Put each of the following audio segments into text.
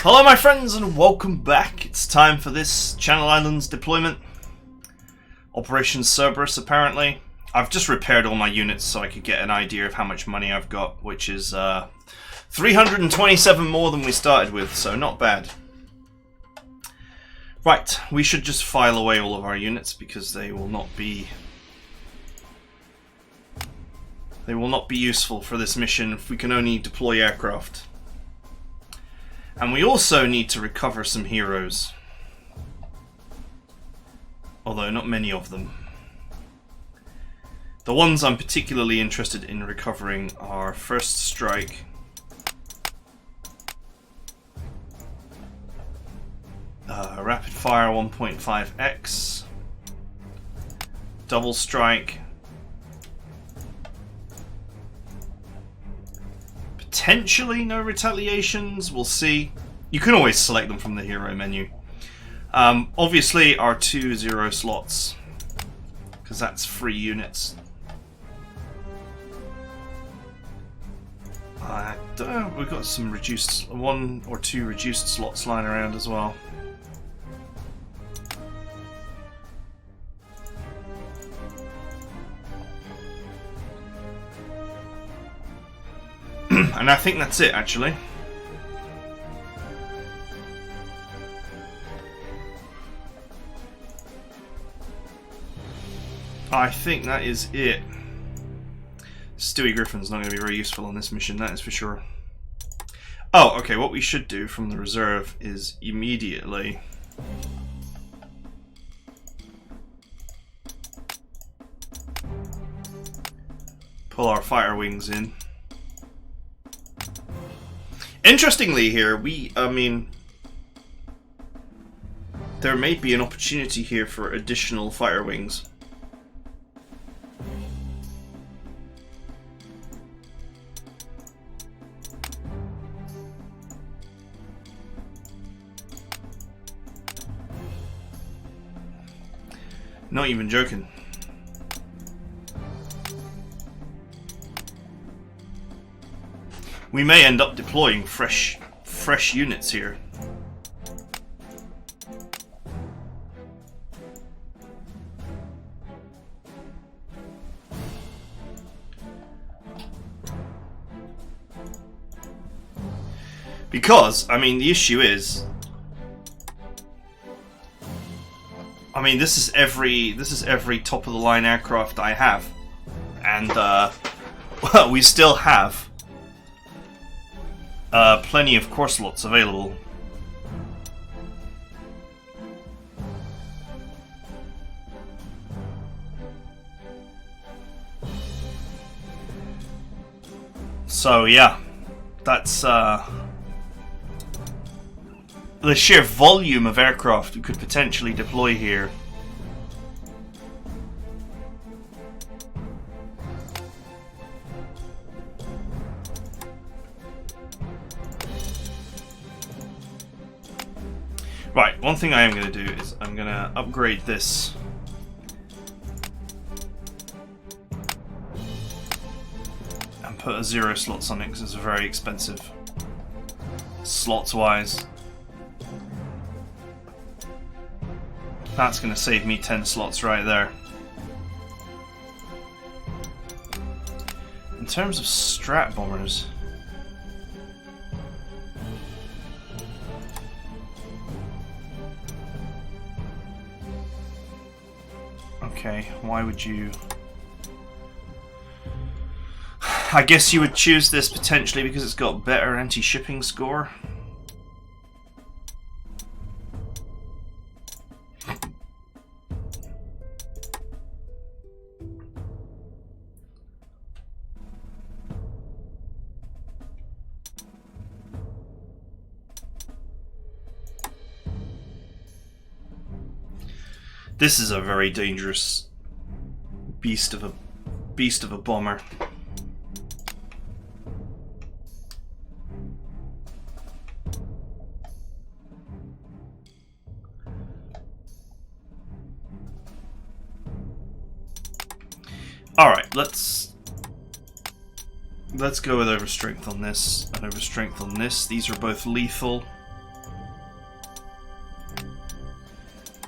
Hello my friends and welcome back. It's time for this Channel Islands deployment. Operation Cerberus apparently. I've just repaired all my units so I could get an idea of how much money I've got, which is 327 more than we started with, so not bad. Right, we should just file away all of our units because they will not be useful for this mission if we can only deploy aircraft. And we also need to recover some heroes. Although not many of them. The ones I'm particularly interested in recovering are First Strike, Rapid Fire 1.5x, Double Strike, potentially no retaliations, we'll see. You can always select them from the hero menu. Obviously our 2 0 slots, because that's free units. I don't know, we've got some reduced, 1 or 2 reduced slots lying around as well. And I think that's it, actually. I think that is it. Stewie Griffin's not going to be very useful on this mission, that is for sure. Oh, okay, what we should do from the reserve is immediately pull our fighter wings in. Interestingly here, there may be an opportunity here for additional fighter wings. Not even joking. We may end up deploying fresh units here. Because, the issue is, this is every top of the line aircraft I have, and well, we still have plenty of core slots available. So yeah, that's the sheer volume of aircraft we could potentially deploy here. Right, one thing I am going to do is I'm going to upgrade this and put a 0 slots on it because it's very expensive slots wise. That's going to save me 10 slots right there. In terms of strat bombers, okay, why would you? I guess you would choose this potentially because it's got better anti-shipping score. This is a very dangerous beast of a bomber. All right, let's go with overstrength on this and overstrength on this. These are both lethal.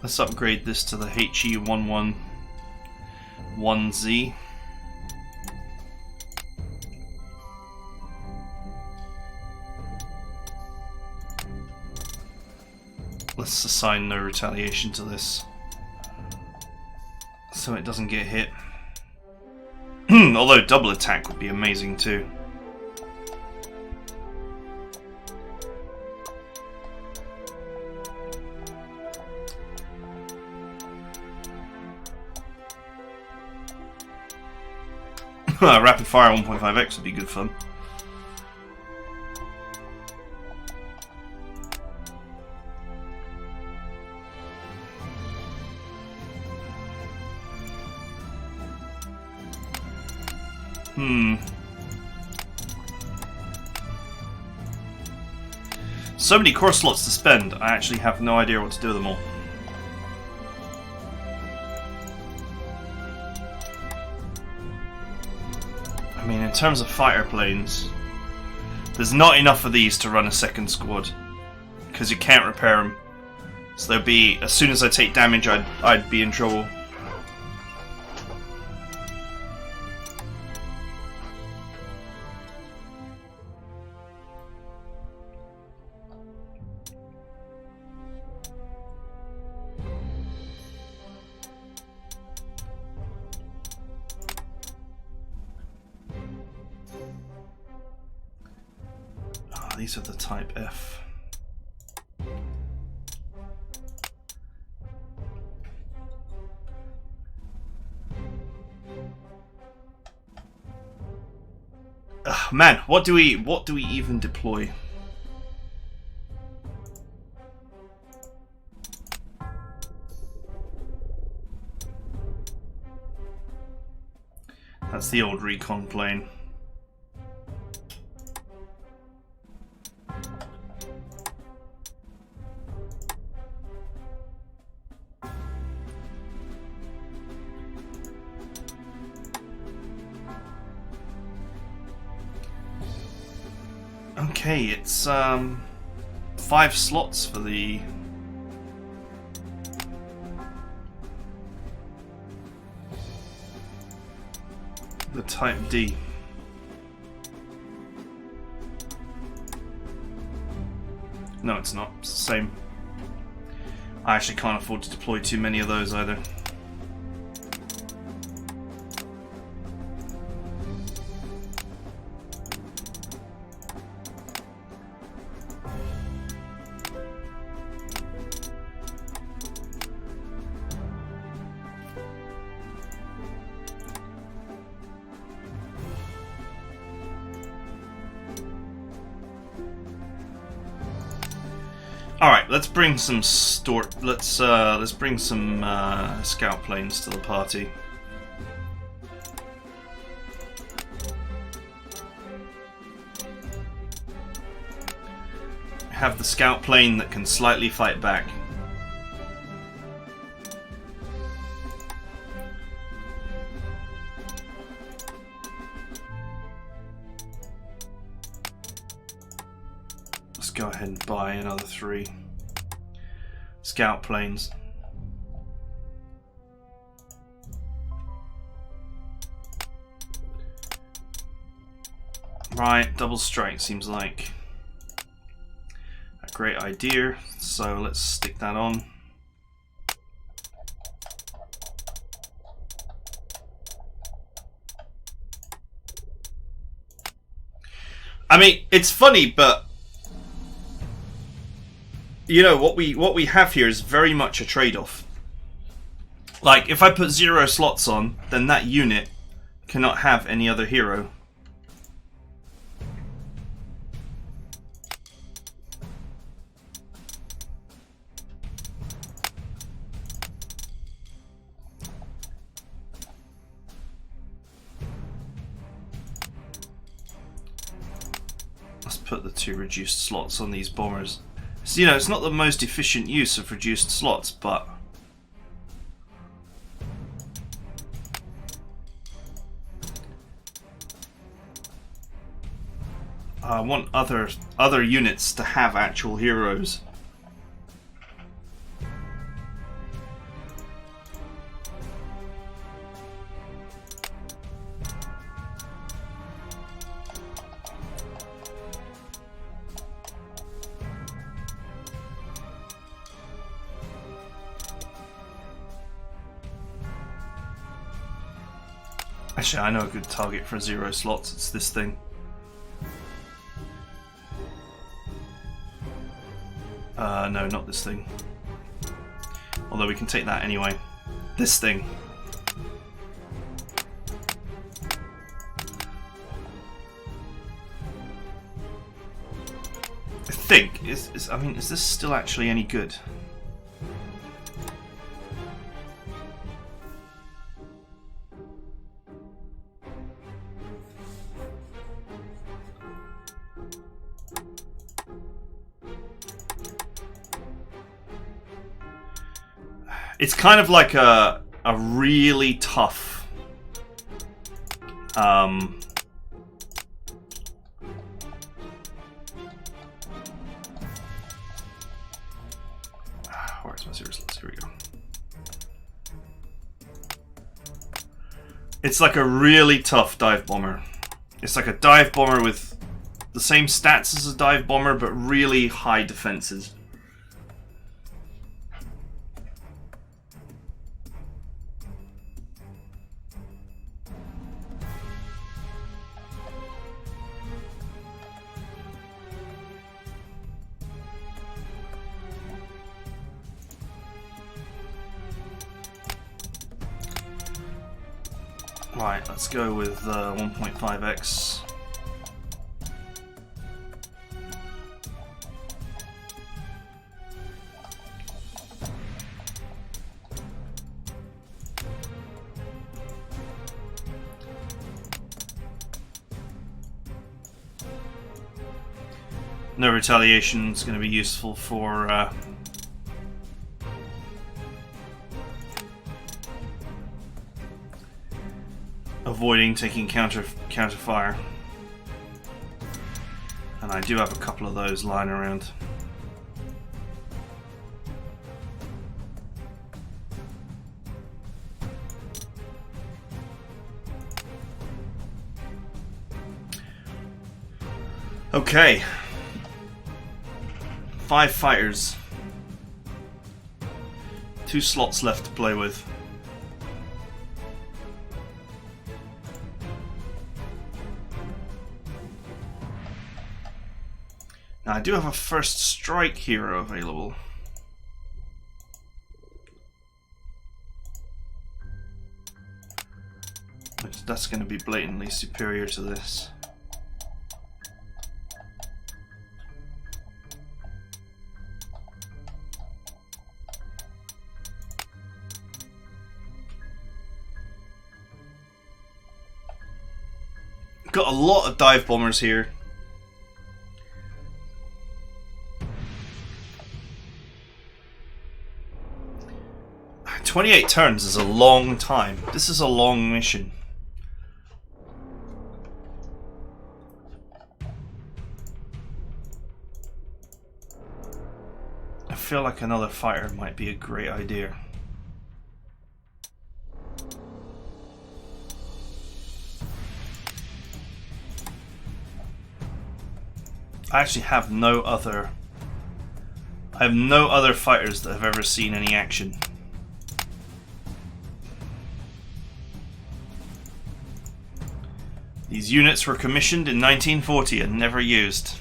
Let's upgrade this to the HE111Z. Let's assign no retaliation to this, so it doesn't get hit. Although double attack would be amazing too. Rapid fire 1.5x would be good fun. So many core slots to spend, I actually have no idea what to do with them all. I mean, in terms of fighter planes, there's not enough of these to run a second squad, because you can't repair them. So there'll be, as soon as I take damage, I'd be in trouble. These are the Type F. Ugh, man, what do we even deploy? That's the old recon plane. Okay, it's 5 slots for the Type D. No, it's not. It's the same. I actually can't afford to deploy too many of those either. Alright, let's bring some let's bring some scout planes to the party. Have the scout plane that can slightly fight back. Let's go ahead and buy another 3 scout planes. Right, double strike seems like a great idea, so let's stick that on. I mean, it's funny, but you know what we have here is very much a trade-off. Like, if I put 0 slots on, then that unit cannot have any other hero. Let's put the 2 reduced slots on these bombers. So, you know, it's not the most efficient use of reduced slots, but I want other units to have actual heroes. Actually, I know a good target for 0 slots. It's this thing. No, not this thing. Although we can take that anyway. This thing. I think is this still actually any good? It's kind of like a really tough where's my serious? Here we go. It's like a really tough dive bomber. It's like a dive bomber with the same stats as a dive bomber, but really high defenses. Right, let's go with 1.5x. No retaliation is going to be useful for avoiding taking counter fire, and I do have a couple of those lying around. Okay, 5 fighters, 2 slots left to play with. Now, I do have a first strike hero available. That's going to be blatantly superior to this. Got a lot of dive bombers here. "28 turns is a long time. This is a long mission. I feel like another fighter might be a great idea. I actually have no other... I have no other fighters that have ever seen any action. These units were commissioned in 1940 and never used.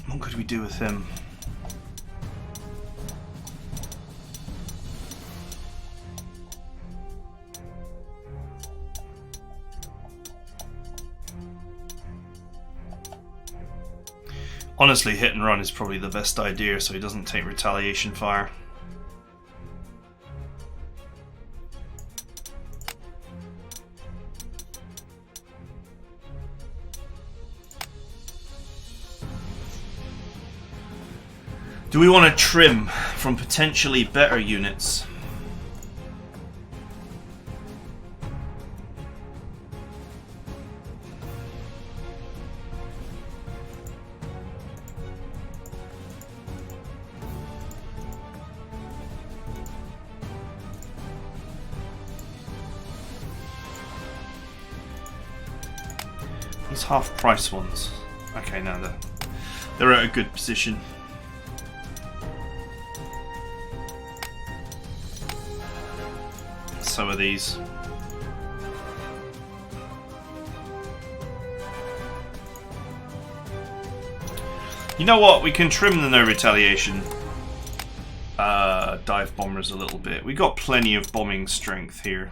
What could we do with him? Honestly, hit and run is probably the best idea so he doesn't take retaliation fire. Do we want to trim from potentially better units? These half price ones. Okay, now they're at a good position. So are these. You know what? We can trim the no retaliation dive bombers a little bit. We got plenty of bombing strength here.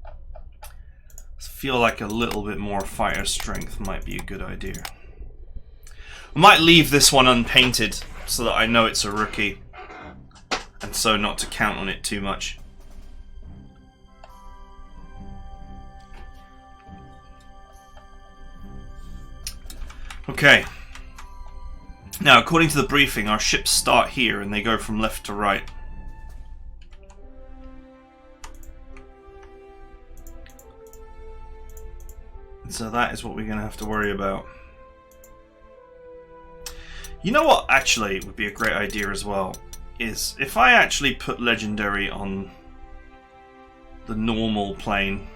I feel like a little bit more fighter strength might be a good idea. I might leave this one unpainted so that I know it's a rookie, and so not to count on it too much. Okay. Now, according to the briefing, our ships start here and they go from left to right. So that is what we're going to have to worry about. You know what actually would be a great idea as well? Is if I actually put Legendary on the normal plane.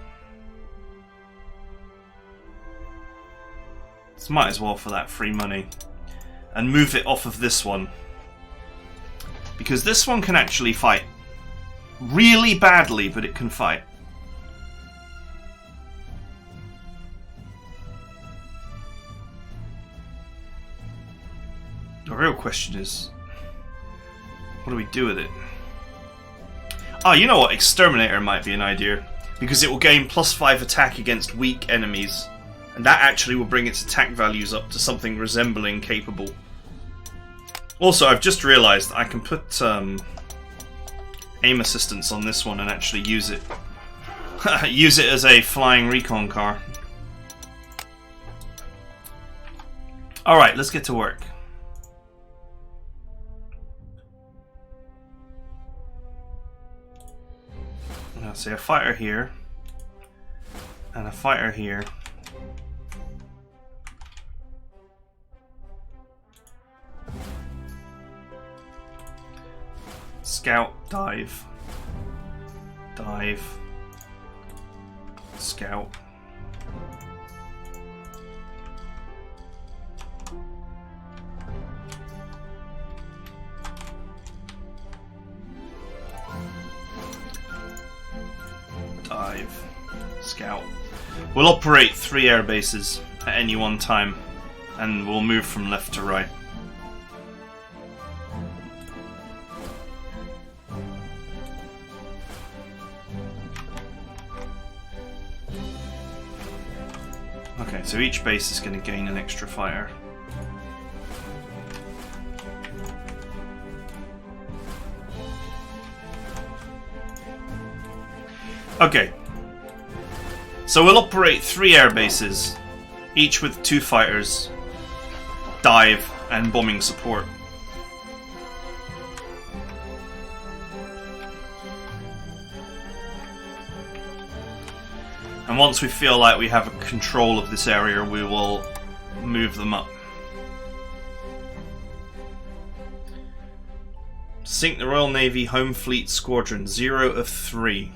This might as well for that free money. And move it off of this one. Because this one can actually fight. Really badly, but it can fight. The real question is, what do we do with it? Oh, you know what? Exterminator might be an idea. Because it will gain +5 attack against weak enemies. And that actually will bring its attack values up to something resembling capable. Also, I've just realised I can put aim assistance on this one and actually use it. Use it as a flying recon car. Alright, let's get to work. Now, say a fighter here. And a fighter here. Scout, dive, dive, scout. Dive, scout. We'll operate 3 air bases at any one time, and we'll move from left to right. Okay, so each base is going to gain an extra fighter. Okay, so we'll operate 3 air bases, each with 2 fighters, dive, and bombing support. And once we feel like we have control of this area, we will move them up. Sink the Royal Navy Home Fleet Squadron, 0 of 3.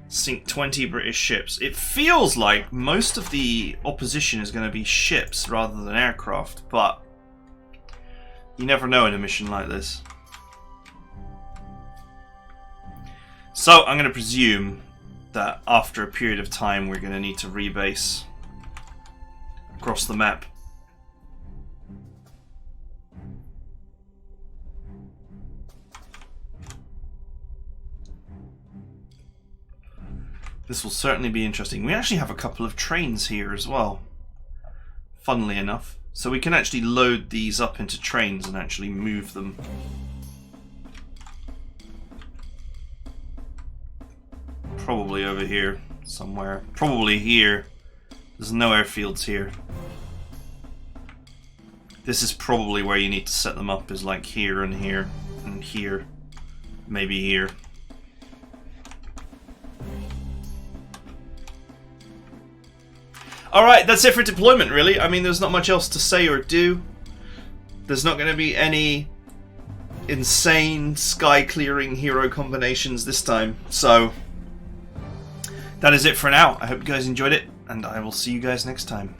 Sink 20 British ships. It feels like most of the opposition is going to be ships rather than aircraft, but you never know in a mission like this. So I'm going to presume that after a period of time we're going to need to rebase across the map. This will certainly be interesting. We actually have a couple of trains here as well, funnily enough. So we can actually load these up into trains and actually move them. Probably over here somewhere. Probably here. There's no airfields here. This is probably where you need to set them up, is like here and here and here. Maybe here. Alright, that's it for deployment, really. I mean, there's not much else to say or do. There's not going to be any insane sky-clearing hero combinations this time. So, that is it for now. I hope you guys enjoyed it, and I will see you guys next time.